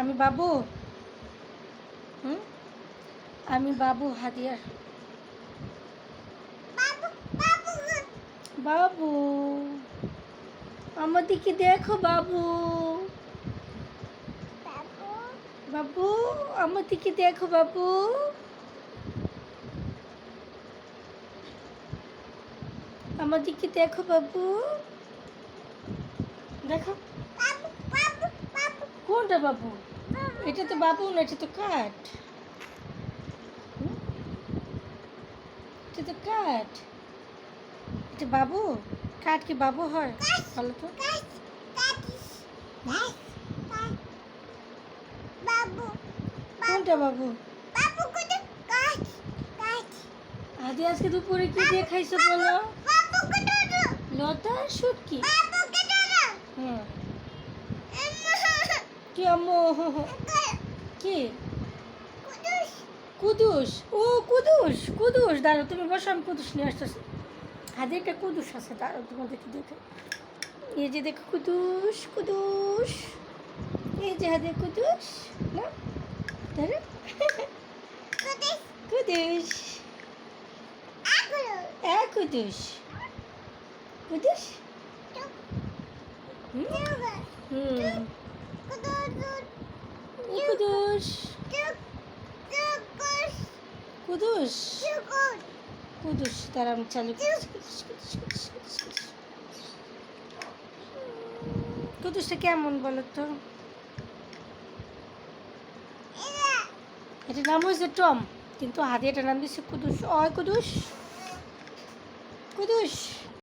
আমি বাবু। হুম, আমি বাবু হাদিয়ার বাবু। আমার দিকে দেখো বাবু। বাবু আমার দিকে দেখো বাবু। আমার দিকে দেখো বাবু। দেখো কোনটা বাবু? এটা তো বাবু না, এটা তো কাঠ। এটা তো কাঠ। এটা বাবু? কাঠ কি বাবু হয়? বলো তো। কোনটা বাবু? আদি আজকে দুপুরে কি দিয়ে খাইছো বলো? লতা শুটকি। হুম, কি আম্মু? কি? কুদুস। ও কুদুস, কুদুস। দাঁড়ো তুমি বসো, আমি কুদুস নিয়ে আসতেছি। হাতে একটা কুদুস আছে, দাঁড়ো তোমাদেরকে দেখে। এই যে দেখো কুদুস, কুদুস। এই যে হাতে কুদুস না, ধরো। কুদুস, কুদুস, কুদুস। হুম, কুদুস, কুদুস, কুদুস। তারা আমি চালু কুদুসটা কেমন বলো তো? এটার নাম হয়েছে টম, কিন্তু হাতে এটার নাম দিচ্ছে কুদুস। অয় কুদুস, কুদুস।